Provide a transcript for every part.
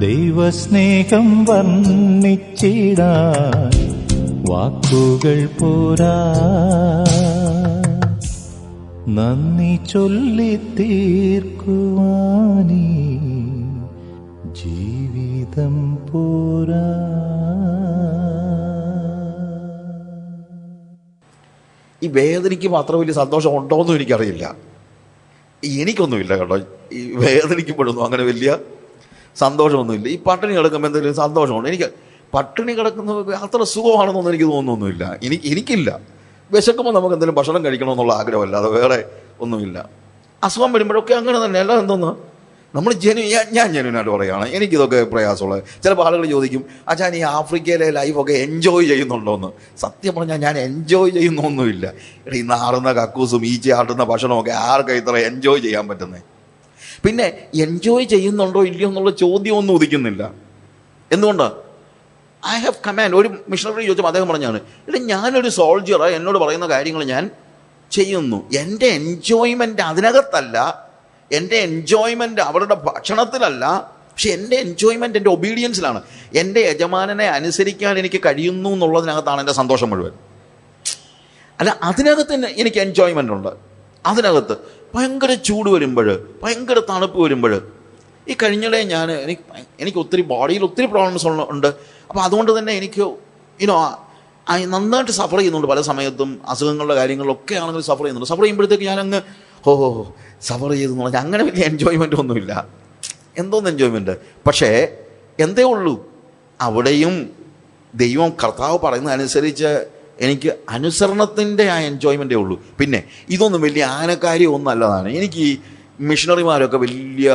ദൈവസ്നേഹം വർണ്ണിച്ചിടാൻ വാക്കുകൾ പോരാ, നന്ദി ചൊല്ലി തീർക്കുവാനീ ജീവിതം പോരാ. ഈ വേദനയ്ക്ക് മാത്രം വലിയ സന്തോഷം ഉണ്ടോയെന്നും എനിക്കറിയില്ല. എനിക്കൊന്നുമില്ല കേട്ടോ. ഈ വേദനിക്കപ്പെടുന്നു അങ്ങനെ വലിയ സന്തോഷമൊന്നുമില്ല. ഈ പട്ടിണി കിടക്കുമ്പോൾ എന്തെങ്കിലും സന്തോഷമുണ്ട്. എനിക്ക് പട്ടിണി കിടക്കുന്നത് അത്ര സുഖമാണെന്നൊന്നും എനിക്ക് തോന്നുന്നൊന്നുമില്ല. എനിക്കില്ല. വിശക്കുമ്പോൾ നമുക്ക് എന്തെങ്കിലും ഭക്ഷണം കഴിക്കണമെന്നുള്ള ആഗ്രഹമല്ല, അത് വേറെ ഒന്നുമില്ല. അസുഖം വരുമ്പോഴൊക്കെ അങ്ങനെ തന്നെ. അല്ല എന്തോന്ന് നമ്മൾ ഞാൻ ജെന്യുവിനായിട്ട് പറയുകയാണ്, എനിക്കിതൊക്കെ പ്രയാസമുള്ളത്. ചിലപ്പോൾ ആളുകൾ ചോദിക്കും, അച്ഛാ നീ ആഫ്രിക്കയിലെ ലൈഫൊക്കെ എൻജോയ് ചെയ്യുന്നുണ്ടോയെന്ന്. സത്യം പറഞ്ഞാൽ ഞാൻ എൻജോയ് ചെയ്യുന്നൊന്നുമില്ല. ഈ നാറുന്ന കക്കൂസും ഈച്ച ആട്ടുന്ന ഭക്ഷണമൊക്കെ ആർക്കും ഇത്ര എൻജോയ് ചെയ്യാൻ പറ്റുന്നത്? പിന്നെ എൻജോയ് ചെയ്യുന്നുണ്ടോ ഇല്ലയോ എന്നുള്ള ചോദ്യമൊന്നും ഉദിക്കുന്നില്ല. എന്തുകൊണ്ടാണ്? I have command. ഒരു മിഷണറി ചോദിച്ചപ്പോൾ അദ്ദേഹം പറഞ്ഞാണ്, ഇല്ല ഞാനൊരു സോൾജിയറാണ്, എന്നോട് പറയുന്ന കാര്യങ്ങൾ ഞാൻ ചെയ്യുന്നു. എൻ്റെ എൻജോയ്മെൻറ്റ് അതിനകത്തല്ല, എൻ്റെ എൻജോയ്മെൻറ്റ് അവരുടെ ഭക്ഷണത്തിലല്ല, പക്ഷെ എൻ്റെ എൻജോയ്മെൻറ്റ് എൻ്റെ ഒബീഡിയൻസിലാണ്. എൻ്റെ യജമാനനെ അനുസരിക്കാൻ എനിക്ക് കഴിയുന്നു എന്നുള്ളതിനകത്താണ് എൻ്റെ സന്തോഷം മുഴുവൻ. അല്ല, അതിനകത്ത് എനിക്ക് എൻജോയ്മെൻ്റ് ഉണ്ട്. അതിനകത്ത് ഭയങ്കര ചൂട് വരുമ്പോൾ, ഭയങ്കര തണുപ്പ് വരുമ്പോൾ, ഈ കഴിഞ്ഞിടെ എനിക്ക് ഒത്തിരി ബോഡിയിൽ ഒത്തിരി പ്രോബ്ലംസ് ഉണ്ട്. അപ്പോൾ അതുകൊണ്ട് തന്നെ എനിക്ക് നന്നായിട്ട് സഫർ ചെയ്യുന്നുണ്ട്. പല സമയത്തും അസുഖങ്ങളുടെ കാര്യങ്ങളിലൊക്കെ ആണെങ്കിൽ സഫർ ചെയ്യുന്നുണ്ട്. സഫർ ചെയ്യുമ്പോഴത്തേക്ക് ഞാനങ്ങ് സഫർ ചെയ്തെന്ന് പറഞ്ഞാൽ അങ്ങനെ വലിയ എൻജോയ്മെൻ്റ് ഒന്നുമില്ല. എന്തോന്ന് എൻജോയ്മെൻറ്റ്? പക്ഷേ എന്തേ ഉള്ളൂ, അവിടെയും ദൈവം കർത്താവ് പറയുന്നതനുസരിച്ച് എനിക്ക് അനുസരണത്തിൻ്റെ ആ എൻജോയ്മെൻറ്റേ ഉള്ളൂ. പിന്നെ ഇതൊന്നും വലിയ ആനക്കാര്യം ഒന്നും അല്ലതാണ്. എനിക്ക് ഈ മിഷണറിമാരൊക്കെ വലിയ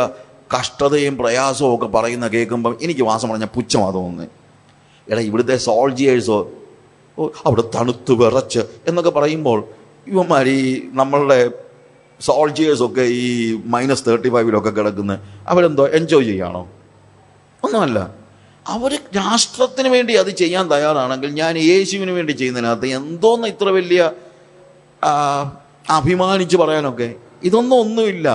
കഷ്ടതയും പ്രയാസവും ഒക്കെ പറയുന്ന കേൾക്കുമ്പം എനിക്ക് വാസം പറഞ്ഞാൽ പുച്ഛമാണ് തോന്നുന്നത്. എടാ, ഇവിടുത്തെ സോൾജിയേഴ്സോ അവിടെ തണുത്ത് വിറച്ച് എന്നൊക്കെ പറയുമ്പോൾ ഇവന്മാർ ഈ നമ്മളുടെ സോൾജിയേഴ്സൊക്കെ ഈ -35 കിടക്കുന്നത് അവരെന്തോ എൻജോയ് ചെയ്യുകയാണോ? ഒന്നുമല്ല. അവർ രാഷ്ട്രത്തിന് വേണ്ടി അത് ചെയ്യാൻ തയ്യാറാണെങ്കിൽ ഞാൻ യേശുവിന് വേണ്ടി ചെയ്യുന്നതിനകത്ത് എന്തോന്ന് ഇത്ര വലിയ അഭിമാനിച്ച് പറയാനൊക്കെ? ഒന്നുമില്ല.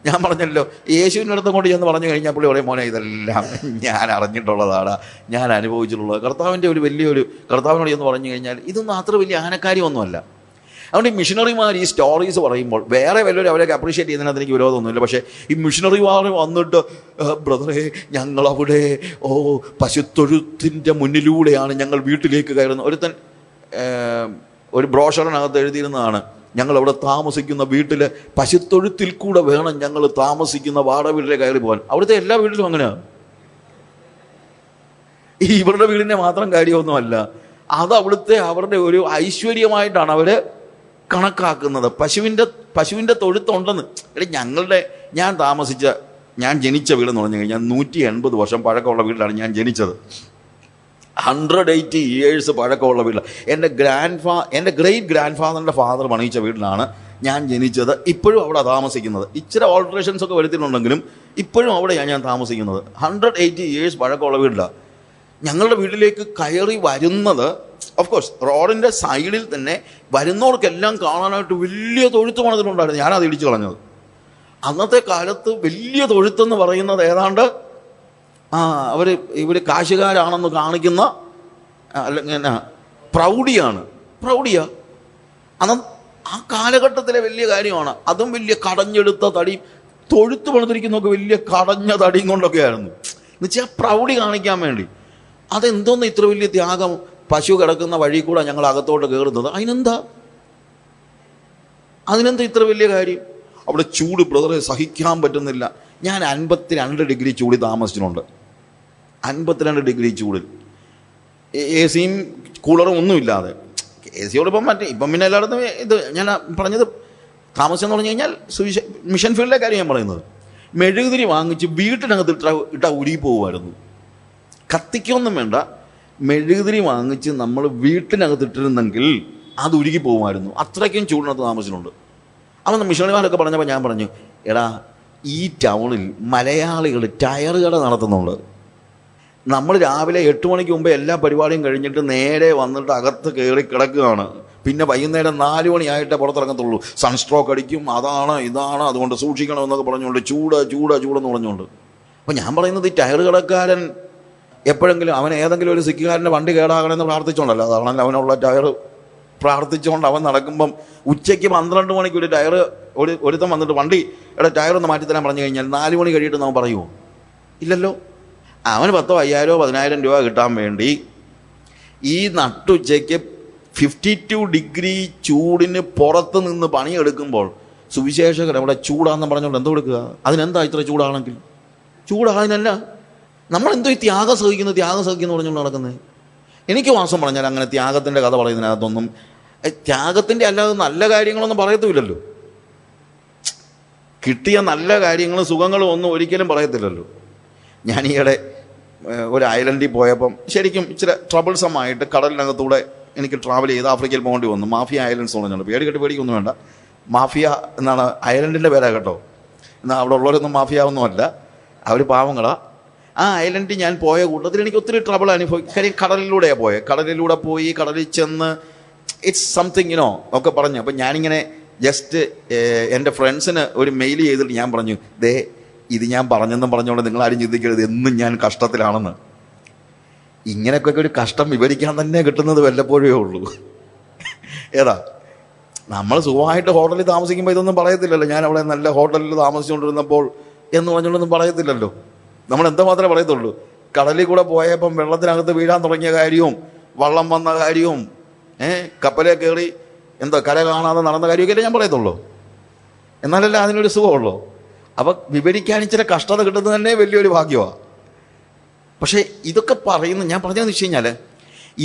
ഞാൻ പറഞ്ഞല്ലോ, യേശുവിൻ്റെ അടുത്ത് കൊണ്ട് ചെന്ന് പറഞ്ഞു കഴിഞ്ഞാൽ പുള്ളി പറയും, മോനെ ഇതെല്ലാം ഞാൻ അറിഞ്ഞിട്ടുള്ളതാണ്, ഞാൻ അനുഭവിച്ചിട്ടുള്ളത്. കർത്താവിൻ്റെ ഒരു വലിയൊരു കർത്താവിനോട് എന്ന് പറഞ്ഞു കഴിഞ്ഞാൽ ഇതൊന്നും അത്ര വലിയ ആനക്കാര്യമൊന്നുമല്ല. അതുകൊണ്ട് ഈ മിഷണറിമാർ ഈ സ്റ്റോറീസ് പറയുമ്പോൾ വേറെ വല്ലവരും അവരൊക്കെ അപ്രീഷിയേറ്റ് ചെയ്യുന്നതിനകത്ത് എനിക്ക് വിരോധമൊന്നുമില്ല. പക്ഷേ ഈ മിഷണറിമാർ വന്നിട്ട്, ബ്രദറെ ഞങ്ങളവിടെ പശുത്തൊഴുത്തിൻ്റെ മുന്നിലൂടെയാണ് ഞങ്ങൾ വീട്ടിലേക്ക് കയറുന്നത്. ഒരു ബ്രോഷറിനകത്ത് എഴുതിയിരുന്നതാണ്, ഞങ്ങളവിടെ താമസിക്കുന്ന വീട്ടിൽ പശുത്തൊഴുത്തിൽ കൂടെ വേണം ഞങ്ങൾ താമസിക്കുന്ന വാടക വീട്ടിലെ കയറി പോകാൻ. അവിടുത്തെ എല്ലാ വീട്ടിലും അങ്ങനെയാണ്. ഈ ഇവരുടെ വീടിൻ്റെ മാത്രം കാര്യമൊന്നുമല്ല, അത് അവിടുത്തെ അവരുടെ ഒരു ഐശ്വര്യമായിട്ടാണ് അവർ കണക്കാക്കുന്നത്. പശുവിൻ്റെ തൊഴുത്തുണ്ടെന്ന്. ഞാൻ ജനിച്ച വീടെന്ന് പറഞ്ഞു കഴിഞ്ഞാൽ 180 വർഷം പഴക്കമുള്ള വീട്ടിലാണ് ഞാൻ ജനിച്ചത്. 180 years പഴക്കമുള്ള വീട്ടിലാണ്. എൻ്റെ ഗ്രേറ്റ് ഗ്രാൻഡ് ഫാദറിൻ്റെ ഫാദർ പണിയിച്ച വീട്ടിലാണ് ഞാൻ ജനിച്ചത്. ഇപ്പോഴും അവിടെ താമസിക്കുന്നത്. ഇച്ചിരി ഓൾട്ടറേഷൻസ് ഒക്കെ വരുത്തിയിട്ടുണ്ടെങ്കിലും ഇപ്പോഴും അവിടെയാണ് ഞാൻ താമസിക്കുന്നത്. 180 years പഴക്കമുള്ള വീട്ടിലാണ്. ഞങ്ങളുടെ വീട്ടിലേക്ക് കയറി വരുന്നത്, ഓഫ് കോഴ്സ് റോഡിൻ്റെ സൈഡിൽ തന്നെ വരുന്നവർക്കെല്ലാം കാണാനായിട്ട് വലിയ തൊഴുത്ത് പണിതിട്ടുണ്ടായിരുന്നു. ഞാനത് ഇടിച്ചു കളഞ്ഞത്. അന്നത്തെ കാലത്ത് വലിയ തൊഴുത്തെന്ന് പറയുന്നത് ഏതാണ്ട് ഇവർ കാശുകാരാണെന്ന് കാണിക്കുന്ന അല്ലെങ്കിൽ പ്രൗഢിയാ. അന്ന് ആ കാലഘട്ടത്തിലെ വലിയ കാര്യമാണ്. അതും വലിയ കടഞ്ഞെടുത്ത തടിയും തൊഴുത്ത് പണിതിരിക്കുന്നതൊക്കെ വലിയ കടഞ്ഞ തടിയും കൊണ്ടൊക്കെ ആയിരുന്നു. എന്നുവെച്ചാൽ പ്രൗഢി കാണിക്കാൻ വേണ്ടി. അതെന്തോന്ന് ഇത്ര വലിയ ത്യാഗം? പശു കിടക്കുന്ന വഴി കൂടെ ഞങ്ങൾ അകത്തോട്ട് കയറുന്നത്. അതിനെന്താ ഇത്ര വലിയ കാര്യം? അവിടെ ചൂട് ബ്രദറെ സഹിക്കാൻ പറ്റുന്നില്ല. ഞാൻ 52 ഡിഗ്രി ചൂടിൽ താമസിച്ചിട്ടുണ്ട്. 52 ഡിഗ്രി ചൂടിൽ AC കൂളറും ഒന്നുമില്ലാതെ. AC-യോട് ഇപ്പം പിന്നെ എല്ലായിടത്തും ഇത് ഞാൻ പറഞ്ഞത് താമസിച്ചെന്ന് പറഞ്ഞു കഴിഞ്ഞാൽ മിഷൻ ഫീൽഡിലെ കാര്യം ഞാൻ പറയുന്നത്. മെഴുകുതിരി വാങ്ങിച്ച് വീട്ടിനകത്ത് ഇട്ടാൽ ഉരുകി പോകുമായിരുന്നു. കത്തിക്കൊന്നും വേണ്ട, മെഴുകുതിരി വാങ്ങിച്ച് നമ്മൾ വീട്ടിനകത്ത് ഇട്ടിരുന്നെങ്കിൽ അത് ഉരുകി പോകുമായിരുന്നു. അത്രയ്ക്കും ചൂടിനകത്ത് താമസിച്ചിട്ടുണ്ട്. അപ്പം മിഷണറിമാരൊക്കെ പറഞ്ഞപ്പോൾ ഞാൻ പറഞ്ഞു, എടാ ഈ ടൗണിൽ മലയാളികൾ ടയർ കട നടത്തുന്നുണ്ട്. നമ്മൾ രാവിലെ 8 മണിക്ക് മുമ്പ് എല്ലാ പരിപാടിയും കഴിഞ്ഞിട്ട് നേരെ വന്നിട്ട് അകത്ത് കയറി കിടക്കുകയാണ്. പിന്നെ വൈകുന്നേരം 4 മണിയായിട്ടേ പുറത്തിറങ്ങത്തുള്ളൂ. സൺസ്ട്രോക്ക് അടിക്കും, അതാണ് ഇതാണ്, അതുകൊണ്ട് സൂക്ഷിക്കണം എന്നൊക്കെ പറഞ്ഞുകൊണ്ട് ചൂടെന്ന് പറഞ്ഞുകൊണ്ട്. അപ്പോൾ ഞാൻ പറയുന്നത്, ഈ ടയർ കടക്കാരൻ എപ്പോഴെങ്കിലും അവൻ ഏതെങ്കിലും ഒരു സിക്കുകാരൻ്റെ വണ്ടി കേടാകണമെന്ന് പ്രാർത്ഥിച്ചോണ്ടല്ലോ, അതാണല്ലോ അവനുള്ള ടയർ പ്രാർത്ഥിച്ചുകൊണ്ട് അവൻ നടക്കുമ്പം ഉച്ചയ്ക്ക് 12 മണിക്ക് ഒരു ടയർ ഒരുത്തം വന്നിട്ട് വണ്ടിയുടെ ടയറൊന്ന് മാറ്റിത്തരാൻ പറഞ്ഞു കഴിഞ്ഞാൽ 4 മണി കഴിയിട്ട് നമ്മൾ പറയുമോ? ഇല്ലല്ലോ. അവന് 10,000 5,000 10,000 രൂപ കിട്ടാൻ വേണ്ടി ഈ നട്ടുച്ചയ്ക്ക് 52 ഡിഗ്രി ചൂടിന് പുറത്ത് നിന്ന് പണിയെടുക്കുമ്പോൾ സുവിശേഷകർ അവിടെ ചൂടാന്ന് പറഞ്ഞുകൊണ്ട് എന്തോ കൊടുക്കുക? അതിനെന്താ ഇത്ര ചൂടാണെങ്കിൽ? ചൂടാതിനല്ല, നമ്മളെന്തോ ഈ ത്യാഗം സഹിക്കുന്നു പറഞ്ഞുകൊണ്ട് നടക്കുന്നത്. എനിക്ക് വാസം പറഞ്ഞാൽ അങ്ങനെ ത്യാഗത്തിൻ്റെ കഥ പറയുന്നതിനകത്തൊന്നും ത്യാഗത്തിൻ്റെ അല്ലാതെ നല്ല കാര്യങ്ങളൊന്നും പറയത്തുമില്ലല്ലോ. കിട്ടിയ നല്ല കാര്യങ്ങളും സുഖങ്ങളും ഒന്നും ഒരിക്കലും പറയത്തില്ലല്ലോ. ഞാൻ ഈയിടെ ഒരു ഐലൻഡിൽ പോയപ്പം ശരിക്കും ഇച്ചിരി ട്രബിൾസമായിട്ട് കടലിനകത്തൂടെ എനിക്ക് ട്രാവൽ ചെയ്ത് ആഫ്രിക്കയിൽ പോകേണ്ടി വന്നു. മാഫിയ ഐലൻഡ്സ് പറഞ്ഞുണ്ട്. പേടിക്കൊന്നും വേണ്ട, മാഫിയ എന്നാണ് ഐലൻഡിൻ്റെ പേരാ കേട്ടോ. എന്നാൽ അവിടെ ഉള്ളവരൊന്നും മാഫിയ ഒന്നുമല്ല, അവർ പാവങ്ങളാ. ആ ഐലൻഡിൽ ഞാൻ പോയ കൂട്ടത്തിൽ എനിക്ക് ഒത്തിരി ട്രബിൾ അനുഭവിക്കും. കാര്യം കടലിലൂടെയാണ് പോയത്. കടലിലൂടെ പോയി കടലിൽ ചെന്ന് ഇറ്റ്സ് സംതിങ് ഒക്കെ പറഞ്ഞു. അപ്പം ഞാനിങ്ങനെ ജസ്റ്റ് എൻ്റെ ഫ്രണ്ട്സിന് ഒരു മെയിൽ ചെയ്തിട്ട് ഞാൻ പറഞ്ഞു, ഇത് ഞാൻ പറഞ്ഞെന്നും പറഞ്ഞുകൊണ്ട് നിങ്ങളാരും ചിന്തിക്കരുത്, എന്നും ഞാൻ കഷ്ടത്തിലാണെന്ന്. ഇങ്ങനെയൊക്കെ ഒരു കഷ്ടം വിവരിക്കാൻ തന്നെ കിട്ടുന്നത് വല്ലപ്പോഴേ ഉള്ളൂ. ഏതാ നമ്മൾ സുഖമായിട്ട് ഹോട്ടലിൽ താമസിക്കുമ്പോൾ ഇതൊന്നും പറയത്തില്ലല്ലോ. ഞാൻ അവിടെ നല്ല ഹോട്ടലിൽ താമസിച്ചുകൊണ്ടിരുന്നപ്പോൾ എന്ന് പറഞ്ഞുകൊണ്ടൊന്നും പറയത്തില്ലല്ലോ. നമ്മൾ എന്താ മാത്രമേ പറയത്തുള്ളൂ? കടലിൽ കൂടെ പോയപ്പം വെള്ളത്തിനകത്ത് വീഴാൻ തുടങ്ങിയ കാര്യവും വള്ളം വന്ന കാര്യവും കപ്പലേ കയറി കര കാണാതെ നടന്ന കാര്യമൊക്കെ ഞാൻ പറയത്തുള്ളൂ. എന്നാലല്ലേ അതിനൊരു സുഖമുള്ളൂ. അപ്പം വിവരിക്കാൻ ഇച്ചിരി കഷ്ടത കിട്ടുന്നത് തന്നെ വലിയൊരു ഭാഗ്യമാണ്. പക്ഷേ ഇതൊക്കെ ഞാൻ പറഞ്ഞതെന്ന് വെച്ച് കഴിഞ്ഞാൽ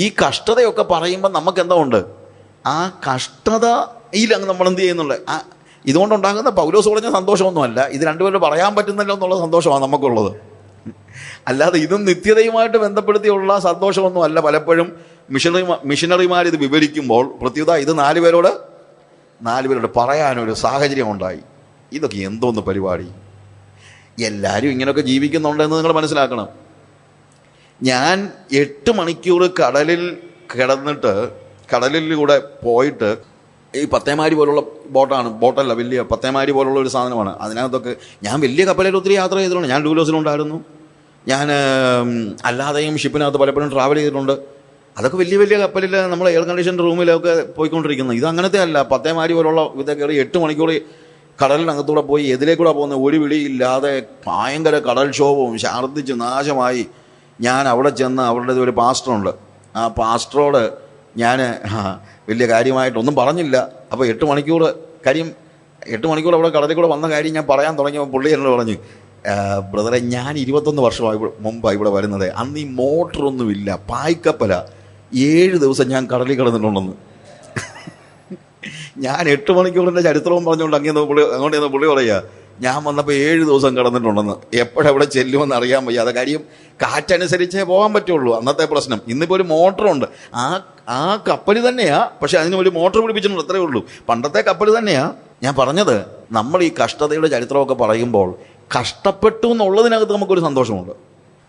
ഈ കഷ്ടതയൊക്കെ പറയുമ്പോൾ നമുക്ക് എന്താ ഉണ്ട്? ആ കഷ്ടതയിൽ അങ്ങ് നമ്മൾ എന്ത് ചെയ്യുന്നുണ്ട്? ഇതുകൊണ്ടുണ്ടാകുന്ന പൗലോസ് പറഞ്ഞ സന്തോഷമൊന്നുമല്ല, ഇത് രണ്ടുപേരും പറയാൻ പറ്റുന്നല്ലോ എന്നുള്ള സന്തോഷമാണ് നമുക്കുള്ളത്. അല്ലാതെ ഇതും നിത്യതയുമായിട്ട് ബന്ധപ്പെടുത്തിയുള്ള സന്തോഷമൊന്നും അല്ല. പലപ്പോഴും മിഷനറിമാർ ഇത് വിവരിക്കുമ്പോൾ പ്രത്യുത ഇത് 4 പേരോട് പറയാനൊരു സാഹചര്യം ഉണ്ടായി. ഇതൊക്കെ എന്തോന്ന് പരിപാടി? എല്ലാവരും ഇങ്ങനെയൊക്കെ ജീവിക്കുന്നുണ്ടെന്ന് നിങ്ങൾ മനസ്സിലാക്കണം. ഞാൻ 8 മണിക്കൂർ കടലിൽ കിടന്നിട്ട് കടലിലൂടെ പോയിട്ട്, ഈ പത്തേമാരി പോലുള്ള ബോട്ടല്ല, വലിയ പത്തേമാരി പോലുള്ള ഒരു സാധനമാണ്. അതിനകത്തൊക്കെ ഞാൻ വലിയ കപ്പലിൽ ഒത്തിരി യാത്ര ചെയ്തിട്ടുണ്ട്. ഞാൻ ഡൂലോസിലുണ്ടായിരുന്നു. ഞാൻ അല്ലാതെയും ഷിപ്പിനകത്ത് പലപ്പോഴും ട്രാവൽ ചെയ്തിട്ടുണ്ട്. അതൊക്കെ വലിയ വലിയ കപ്പലിൽ നമ്മൾ എയർ കണ്ടീഷൻ റൂമിലൊക്കെ പോയിക്കൊണ്ടിരിക്കുന്നത്. ഇത് അങ്ങനത്തെ അല്ല. പത്തേമാരി പോലുള്ള ഇതൊക്കെ കയറി 8 മണിക്കൂർ കടലിനകത്തൂടെ പോയി എതിലേക്കൂടെ പോകുന്ന ഒരു വിളിയില്ലാതെ ഭയങ്കര കടൽക്ഷോഭവും ഛർദ്ദിച്ച് നാശമായി. ഞാൻ അവിടെ ചെന്ന് അവരുടെ ഒരു പാസ്റ്ററുണ്ട്, ആ പാസ്റ്ററോട് ഞാൻ വലിയ കാര്യമായിട്ടൊന്നും പറഞ്ഞില്ല. അപ്പോൾ 8 മണിക്കൂർ അവിടെ കടലിൽ കൂടെ വന്ന കാര്യം ഞാൻ പറയാൻ തുടങ്ങിയപ്പോൾ പുള്ളി എന്നോട് പറഞ്ഞു, ബ്രദറെ, ഞാൻ 21 വർഷമായി മുമ്പാണ് ഇവിടെ വരുന്നത്. അന്ന് ഈ മോട്ടറൊന്നുമില്ല, പായ്ക്കപ്പല. 7 ദിവസം ഞാൻ കടലിൽ കിടന്നിട്ടുണ്ടെന്ന്. ഞാൻ 8 മണിക്കൂറിൻ്റെ ചരിത്രവും പറഞ്ഞുകൊണ്ട് അങ്ങോട്ട് പുള്ളി പറയുക, ഞാൻ വന്നപ്പോൾ 7 ദിവസം കിടന്നിട്ടുണ്ടെന്ന്. എപ്പോഴെവിടെ ചെല്ലുമെന്ന് അറിയാൻ വയ്യ. അത് കാര്യം കാറ്റനുസരിച്ചേ പോകാൻ പറ്റുള്ളൂ. അന്നത്തെ പ്രശ്നം. ഇന്നിപ്പോൾ ഒരു മോട്ടറുണ്ട്. ആ കപ്പൽ തന്നെയാ, പക്ഷെ അതിന് ഒരു മോട്ടർ പിടിപ്പിച്ചിട്ടുണ്ട്, അത്രയേ ഉള്ളൂ. പണ്ടത്തെ കപ്പൽ തന്നെയാ. ഞാൻ പറഞ്ഞത്, നമ്മൾ ഈ കഷ്ടതയുടെ ചരിത്രമൊക്കെ പറയുമ്പോൾ കഷ്ടപ്പെട്ടു എന്നുള്ളതിനകത്ത് നമുക്കൊരു സന്തോഷമുണ്ട്.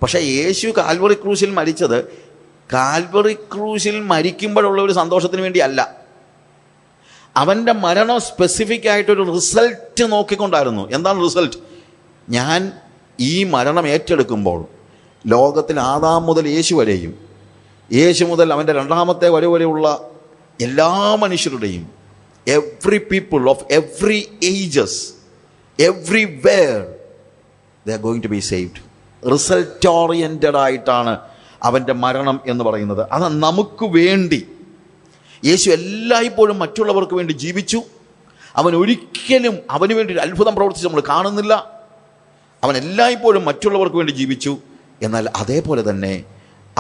പക്ഷേ യേശു കാൽവറി ക്രൂശിൽ മരിച്ചത് കാൽവറി ക്രൂശിൽ മരിക്കുമ്പോഴുള്ള ഒരു സന്തോഷത്തിന് വേണ്ടി അല്ല. അവൻ്റെ മരണം സ്പെസിഫിക് ആയിട്ടൊരു റിസൾട്ട് നോക്കിക്കൊണ്ടായിരുന്നു. എന്താണ് റിസൾട്ട്? ഞാൻ ഈ മരണം ഏറ്റെടുക്കുമ്പോൾ ലോകത്തിൽ ആദാം മുതൽ യേശു വരെയും, യേശു മുതൽ അവൻ്റെ 2ാമത്തെ വരെയുള്ള എല്ലാ മനുഷ്യരുടെയും, every people of every ages, everywhere, they are going to be saved. Result oriented ആയിട്ടാണ് അവൻ്റെ മരണം എന്ന് പറയുന്നത്. അത് നമുക്ക് വേണ്ടി. യേശു എല്ലായ്പ്പോഴും മറ്റുള്ളവർക്ക് വേണ്ടി ജീവിച്ചു. അവൻ ഒരിക്കലും അവന് വേണ്ടി ഒരു അത്ഭുതം പ്രവർത്തിച്ച് നമ്മൾ കാണുന്നില്ല. അവൻ എല്ലായ്പ്പോഴും മറ്റുള്ളവർക്ക് വേണ്ടി ജീവിച്ചു. എന്നാൽ അതേപോലെ തന്നെ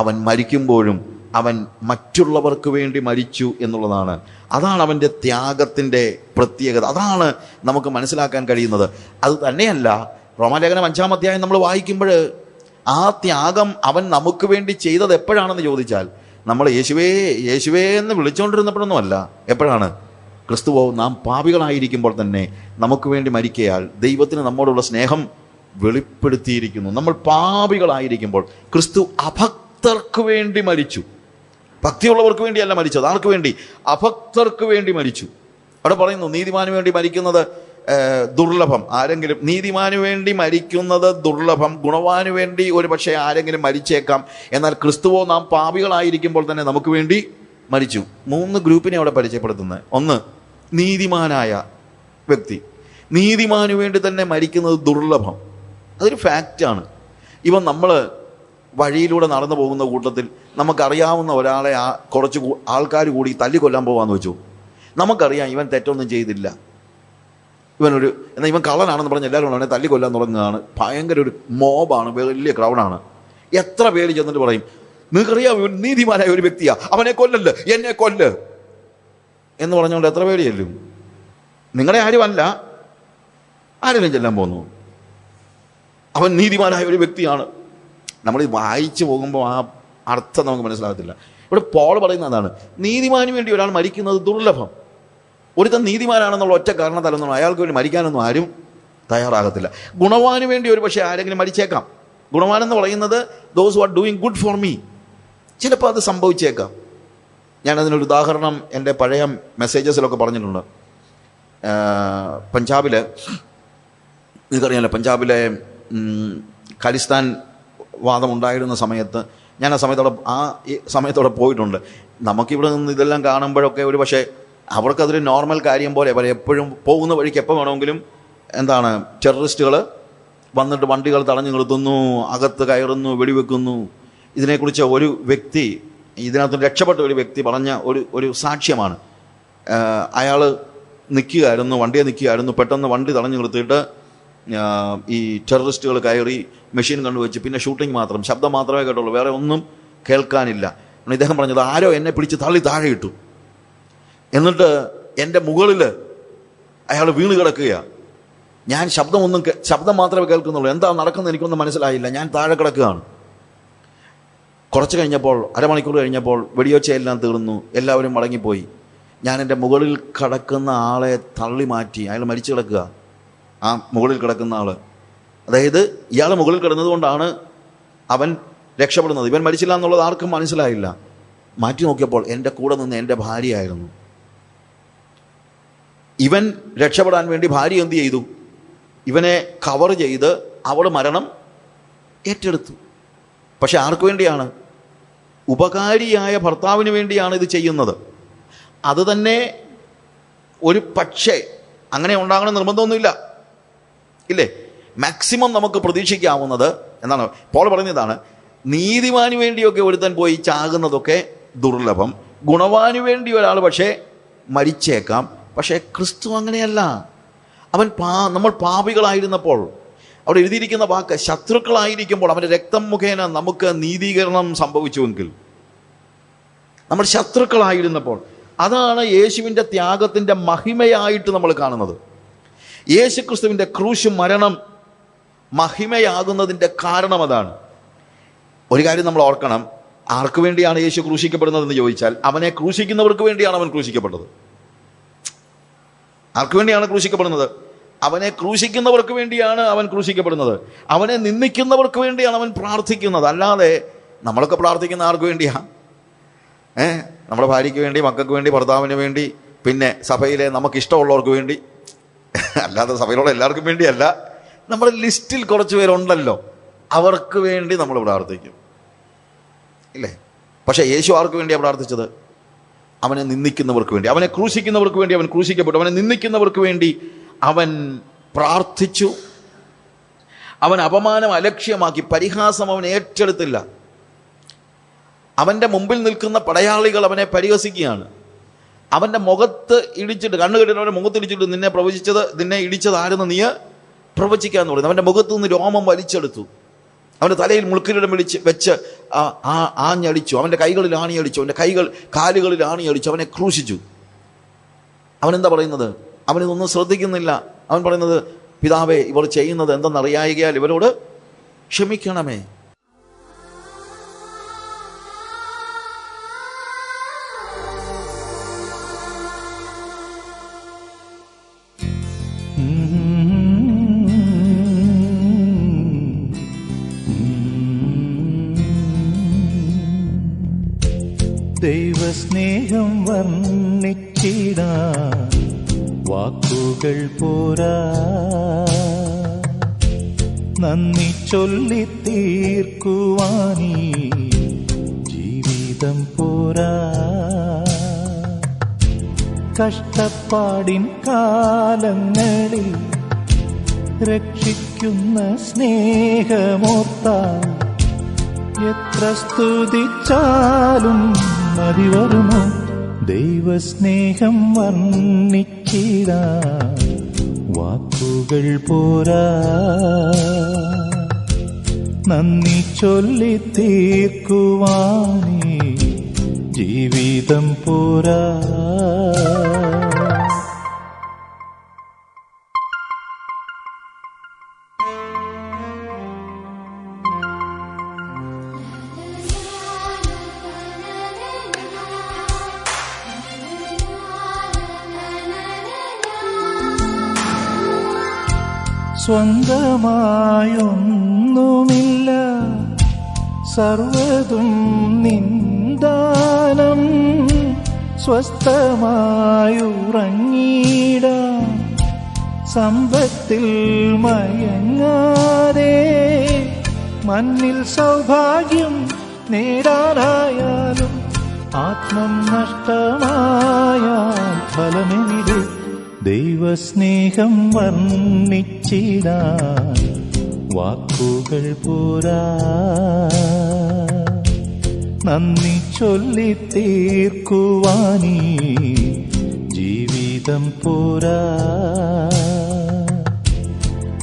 അവൻ മരിക്കുമ്പോഴും അവൻ മറ്റുള്ളവർക്ക് വേണ്ടി മരിച്ചു എന്നുള്ളതാണ്. അതാണ് അവൻ്റെ ത്യാഗത്തിൻ്റെ പ്രത്യേകത. അതാണ് നമുക്ക് മനസ്സിലാക്കാൻ കഴിയുന്നത്. അത് തന്നെയല്ല, റോമാലേഖനം 5-ാം അധ്യായം നമ്മൾ വായിക്കുമ്പോൾ ആ ത്യാഗം അവൻ നമുക്ക് വേണ്ടി ചെയ്തത് എപ്പോഴാണെന്ന് ചോദിച്ചാൽ, നമ്മൾ യേശുവേ എന്ന് വിളിച്ചുകൊണ്ടിരുന്നപ്പോഴൊന്നും അല്ല. എപ്പോഴാണ്? ക്രിസ്തുവോ നാം പാപികളായിരിക്കുമ്പോൾ തന്നെ നമുക്ക് വേണ്ടി മരിക്കയാൽ ദൈവത്തിന് നമ്മോടുള്ള സ്നേഹം വെളിപ്പെടുത്തിയിരിക്കുന്നു. നമ്മൾ പാപികളായിരിക്കുമ്പോൾ ക്രിസ്തു അഭക്തർക്ക് വേണ്ടി മരിച്ചു. ഭക്തിയുള്ളവർക്ക് വേണ്ടിയല്ല മരിച്ചത്. ആർക്ക് വേണ്ടി? അഭക്തർക്ക് വേണ്ടി മരിച്ചു. അവിടെ പറയുന്നു നീതിമാന് വേണ്ടി മരിക്കുന്നത് ദുർലഭം. ആരെങ്കിലും നീതിമാന് വേണ്ടി മരിക്കുന്നത് ദുർലഭം. ഗുണവാന് വേണ്ടി ഒരു പക്ഷേ ആരെങ്കിലും മരിച്ചേക്കാം. എന്നാൽ ക്രിസ്തുവോ നാം പാപികളായിരിക്കുമ്പോൾ തന്നെ നമുക്ക് വേണ്ടി മരിച്ചു. 3 ഗ്രൂപ്പിനെ അവിടെ പരിചയപ്പെടുത്തുന്നത്. ഒന്ന്, നീതിമാനായ വ്യക്തി. നീതിമാന് വേണ്ടി തന്നെ മരിക്കുന്നത് ദുർലഭം. അതൊരു ഫാക്റ്റാണ്. ഇവൻ നമ്മൾ വഴിയിലൂടെ നടന്നു പോകുന്ന കൂട്ടത്തിൽ നമുക്കറിയാവുന്ന ഒരാളെ കുറച്ച് ആൾക്കാർ കൂടി തല്ലിക്കൊല്ലാൻ പോകാമെന്ന് വെച്ചു. നമുക്കറിയാം ഇവൻ തെറ്റൊന്നും ചെയ്തില്ല, എന്നാൽ ഇവൻ കള്ളനാണെന്ന് പറഞ്ഞ് എല്ലാവരും അവനെ തല്ലിക്കൊല്ലാൻ തുടങ്ങുകയാണ്. ഭയങ്കര ഒരു മോബാണ്, വലിയ ക്രൗഡാണ്. എത്ര പേര് ചെന്നിട്ട് പറയും, നിങ്ങൾക്കറിയാം ഇവൻ നീതിമാനായ ഒരു വ്യക്തിയാ, അവനെ കൊല്ലല്ല്, എന്നെ കൊല്ല് എന്ന് പറഞ്ഞുകൊണ്ട് എത്ര പേര് ചെല്ലും? നിങ്ങളെ ആരുമല്ല, ആരെങ്കിലും ചെല്ലാൻ പോകുന്നു. അവൻ നീതിമാനായ ഒരു വ്യക്തിയാണ്. നമ്മൾ വായിച്ചു പോകുമ്പോൾ ആ അർത്ഥം നമുക്ക് മനസ്സിലാകത്തില്ല. ഇവിടെ പോൾ പറയുന്ന അതാണ്, നീതിമാന് വേണ്ടി ഒരാൾ മരിക്കുന്നത് ദുർലഭം. ഒരുത്തൻ നീതിമാനാണെന്നുള്ള ഒറ്റ കാരണത്താലൊന്നും അയാൾക്ക് വേണ്ടി മരിക്കാനൊന്നും ആരും തയ്യാറാകത്തില്ല. ഗുണവാന് വേണ്ടി ഒരു പക്ഷേ ആരെങ്കിലും മരിച്ചേക്കാം. ഗുണവാനെന്ന് പറയുന്നത് those who are doing good for me. ചിലപ്പോൾ അത് സംഭവിച്ചേക്കാം. ഞാനതിനൊരു ഉദാഹരണം എൻ്റെ പഴയ മെസ്സേജസിലൊക്കെ പറഞ്ഞിട്ടുണ്ട്. പഞ്ചാബിൽ, നിങ്ങൾക്കറിയാമല്ലോ, പഞ്ചാബിലെ ഖലിസ്ഥാൻ വാദമുണ്ടായിരുന്ന സമയത്ത് ഞാൻ ആ സമയത്തോടെ പോയിട്ടുണ്ട്. നമുക്കിവിടെ നിന്ന് ഇതെല്ലാം കാണുമ്പോഴൊക്കെ ഒരു പക്ഷേ അവർക്കതൊരു നോർമൽ കാര്യം പോലെ എപ്പോഴും പോകുന്ന വഴിക്ക് എപ്പോൾ വേണമെങ്കിലും ടെററിസ്റ്റുകൾ വന്നിട്ട് വണ്ടികൾ തടഞ്ഞു നിർത്തുന്നു, അകത്ത് കയറുന്നു, വെടിവെക്കുന്നു. ഇതിനെക്കുറിച്ച് ഒരു വ്യക്തി, ഇതിനകത്ത് രക്ഷപ്പെട്ട ഒരു വ്യക്തി പറഞ്ഞ ഒരു സാക്ഷ്യമാണ്. അയാൾ വണ്ടിയെ നിൽക്കുകയായിരുന്നു. പെട്ടെന്ന് വണ്ടി തടഞ്ഞു നിർത്തിയിട്ട് ഈ ടെററിസ്റ്റുകൾ കയറി മെഷീൻ കണ്ടുവച്ച് പിന്നെ ഷൂട്ടിംഗ് മാത്രം, ശബ്ദം മാത്രമേ കേട്ടുള്ളൂ, വേറെ ഒന്നും കേൾക്കാനില്ല. ഇദ്ദേഹം പറഞ്ഞത്, ആരോ എന്നെ പിടിച്ച് തള്ളി താഴെ ഇട്ടു, എന്നിട്ട് എൻ്റെ മുകളിൽ അയാൾ വീണ് കിടക്കുകയാണ്. ഞാൻ ശബ്ദം മാത്രമേ കേൾക്കുന്നുള്ളൂ, എന്താ നടക്കുന്നത് എനിക്കൊന്നും മനസ്സിലായില്ല, ഞാൻ താഴെ കിടക്കുകയാണ്. കുറച്ച് കഴിഞ്ഞപ്പോൾ, അരമണിക്കൂർ കഴിഞ്ഞപ്പോൾ വെടിയൊച്ചയെല്ലാം തീർന്നു, എല്ലാവരും മടങ്ങിപ്പോയി. ഞാൻ എൻ്റെ മുകളിൽ കിടക്കുന്ന ആളെ തള്ളി മാറ്റി. അയാൾ മരിച്ചു കിടക്കുക, ആ മുകളിൽ കിടക്കുന്ന ആൾ. അതായത് ഇയാൾ മുകളിൽ കിടന്നതുകൊണ്ടാണ് അവൻ രക്ഷപ്പെടുന്നത്. ഇവൻ മരിച്ചില്ല എന്നുള്ളത് ആർക്കും മനസ്സിലായില്ല. മാറ്റി നോക്കിയപ്പോൾ എൻ്റെ കൂടെ നിന്ന് എൻ്റെ ഭാര്യയായിരുന്നു. ഇവൻ രക്ഷപ്പെടാൻ വേണ്ടി ഭാര്യ എന്ത് ചെയ്തു? ഇവനെ കവർ ചെയ്ത് അവൾ മരണം ഏറ്റെടുത്തു. പക്ഷെ ആർക്ക് വേണ്ടിയാണ്? ഉപകാരിയായ ഭർത്താവിന് വേണ്ടിയാണ് ഇത് ചെയ്യുന്നത്. അത് തന്നെ ഒരു പക്ഷേ അങ്ങനെ ഉണ്ടാകണം നിർബന്ധമൊന്നുമില്ല, ഇല്ലേ? മാക്സിമം നമുക്ക് പ്രതീക്ഷിക്കാവുന്നത് എന്താണ്? പോൾ പറയുന്നതാണ്, നീതിമാന് വേണ്ടിയൊക്കെ ഒരുത്തൻ പോയി ചാകുന്നതൊക്കെ ദുർലഭം. ഗുണവാന് വേണ്ടി ഒരാൾ പക്ഷേ മരിച്ചേക്കാം. പക്ഷേ ക്രിസ്തു അങ്ങനെയല്ല. നമ്മൾ പാപികളായിരുന്നപ്പോൾ, അവിടെ എഴുതിയിരിക്കുന്ന വാക്ക്, ശത്രുക്കളായിരിക്കുമ്പോൾ അവൻ്റെ രക്തം മുഖേന നമുക്ക് നീതീകരണം സംഭവിച്ചുവെങ്കിൽ, നമ്മൾ ശത്രുക്കളായിരുന്നപ്പോൾ, അതാണ് യേശുവിൻ്റെ ത്യാഗത്തിൻ്റെ മഹിമയായിട്ട് നമ്മൾ കാണുന്നത്. യേശു ക്രിസ്തുവിൻ്റെ ക്രൂശ് മരണം മഹിമയാകുന്നതിൻ്റെ കാരണം അതാണ്. ഒരു കാര്യം നമ്മൾ ഓർക്കണം, ആർക്ക് വേണ്ടിയാണ് യേശു ക്രൂശിക്കപ്പെടുന്നതെന്ന് ചോദിച്ചാൽ, അവനെ ക്രൂശിക്കുന്നവർക്ക് വേണ്ടിയാണ് അവൻ ക്രൂശിക്കപ്പെട്ടത്. ആർക്ക് വേണ്ടിയാണ് ക്രൂശിക്കപ്പെടുന്നത്? അവനെ ക്രൂശിക്കുന്നവർക്ക് വേണ്ടിയാണ് അവൻ ക്രൂശിക്കപ്പെടുന്നത്. അവനെ നിന്ദിക്കുന്നവർക്ക് വേണ്ടിയാണ് അവൻ പ്രാർത്ഥിക്കുന്നത്. അല്ലാതെ നമ്മളൊക്കെ പ്രാർത്ഥിക്കുന്ന ആർക്ക് വേണ്ടിയാ? നമ്മുടെ ഭാര്യയ്ക്ക് വേണ്ടി, മക്കൾക്ക് വേണ്ടി, ഭർത്താവിന് വേണ്ടി, പിന്നെ സഭയിലെ നമുക്കിഷ്ടമുള്ളവർക്ക് വേണ്ടി, അല്ലാതെ സഭയിലുള്ള എല്ലാവർക്കും വേണ്ടിയല്ല. നമ്മുടെ ലിസ്റ്റിൽ കുറച്ച് പേരുണ്ടല്ലോ, അവർക്ക് വേണ്ടി നമ്മൾ പ്രാർത്ഥിക്കും, ഇല്ലേ? പക്ഷേ യേശു ആർക്ക് വേണ്ടിയാണ് പ്രാർത്ഥിച്ചത്? അവനെ നിന്ദിക്കുന്നവർക്ക് വേണ്ടി, അവനെ ക്രൂശിക്കുന്നവർക്ക് വേണ്ടി അവൻ ക്രൂശിക്കപ്പെട്ടു. അവനെ നിന്ദിക്കുന്നവർക്ക് വേണ്ടി അവൻ പ്രാർത്ഥിച്ചു. അവൻ അപമാനം അലക്ഷ്യമാക്കി, പരിഹാസം അവൻ ഏറ്റെടുത്തില്ല. അവൻ്റെ മുമ്പിൽ നിൽക്കുന്ന പടയാളികൾ അവനെ പരിഹസിക്കുകയാണ്. അവൻ്റെ മുഖത്ത് ഇടിച്ചിട്ട്, കണ്ണു കെട്ടിട്ട് അവൻ്റെ മുഖത്ത് ഇടിച്ചിട്ട്, നിന്നെ ഇടിച്ചത് ആരെന്ന് നീ പ്രവചിക്കാന്ന് പറയുന്നു. അവൻ്റെ മുഖത്ത് നിന്ന് രോമം വലിച്ചെടുത്തു. അവൻ്റെ തലയിൽ മുൾക്കിരീടം വെച്ച് ആഞ്ഞടിച്ചു. അവൻ്റെ കൈകളിൽ ആണിയടിച്ചു. അവൻ്റെ കാലുകളിൽ ആണിയടിച്ചു. അവനെ ക്രൂശിച്ചു. അവനെന്താ പറയുന്നത്? അവനിതൊന്നും ശ്രദ്ധിക്കുന്നില്ല. അവൻ പറയുന്നത്, പിതാവേ, ഇവർ ചെയ്യുന്നത് എന്തെന്നറിയായികയാൽ ഇവരോട് ക്ഷമിക്കണമേ. ദൈവസ്നേഹം വർണ്ണിച്ചിടാൻ വാക്കുകൾ പോരാ, നന്ദി ചൊല്ലി തീർക്കുവാനീ ജീവിതം പോരാ. കഷ്ടപ്പാടിൻ കാലങ്ങളിൽ രക്ഷിക്കുന്ന സ്നേഹമോർത്താൽ എത്ര സ്തുതിച്ചാലും മതി വരുമോ? ദൈവസ്നേഹം വർണ്ണിച്ചിടാൻ വാക്കുകൾ പോരാ, നന്ദി ചൊല്ലി തീർക്കുവാനീ ജീവിതം പോരാ. സ്വന്തമായൊന്നുമില്ല, സർവ്വതും നിന്ദാനം. സ്വസ്ഥമായുറങ്ങിടാം സമ്പത്തിൽ മയങ്ങാതെ, മണ്ണിൽ സൗഭാഗ്യം നേടാനായാലും ആത്മം നഷ്ടമായാൽ ഫലമെവിടെ? ദൈവസ്നേഹം വർണ്ണിച്ചിടാൻ വാക്കുകൾ പോരാ, നന്ദി ചൊല്ലി തീർക്കുവാനീ ജീവിതം പോരാ.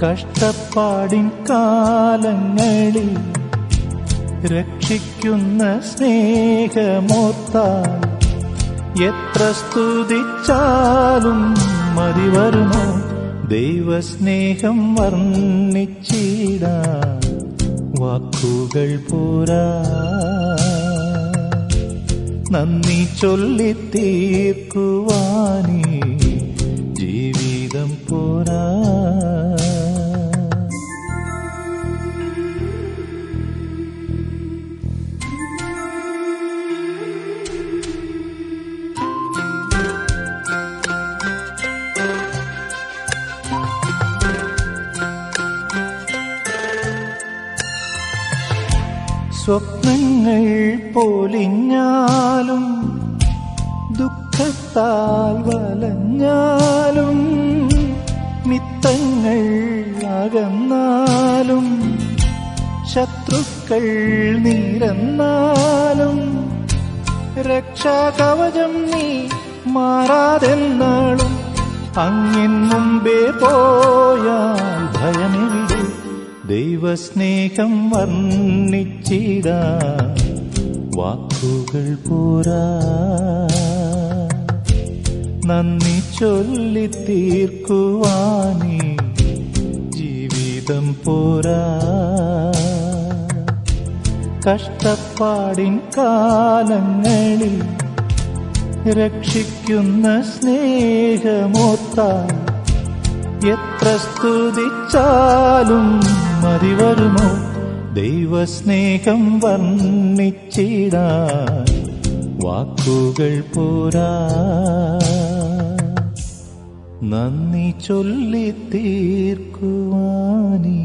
കഷ്ടപ്പാടിൻ കാലങ്ങളിൽ രക്ഷിക്കുന്ന സ്നേഹമോർത്താൽ എത്ര സ്തുതിച്ചാലും മതി വരുമോ? ദൈവസ്നേഹം വർണ്ണിച്ചിടാൻ വാക്കുകൾ പോരാ, നന്ദി ചൊല്ലി തീർക്കുവാനീ ജീവിതം പോരാ. സ്വപ്നങ്ങൾ പൊലിഞ്ഞാലും ദുഃഖത്താൽ വലഞ്ഞാലും, മിത്തങ്ങൾ അകന്നാലും ശത്രുക്കൾ നിരന്നാലും, രക്ഷാകവചം നീ മാറാതെന്നാളും അങ്ങിൻ മുമ്പേ പോയാൽ ഭയമെവിടെ? ദൈവസ്നേഹം വർണ്ണിച്ചിടാൻ വാക്കുകൾ പോരാ, നന്ദി ചൊല്ലി തീർക്കുവാനീ ജീവിതം പോരാ. കഷ്ടപ്പാടിൻ കാലങ്ങളിൽ രക്ഷിക്കുന്ന സ്നേഹമോർത്താൽ എത്ര സ്തുതിച്ചാലും മതി വരുമോ? ദൈവസ്നേഹം വർണ്ണിച്ചിടാൻ വാക്കുകൾ പോരാ, നന്ദി ചൊല്ലി തീർക്കുവാനീ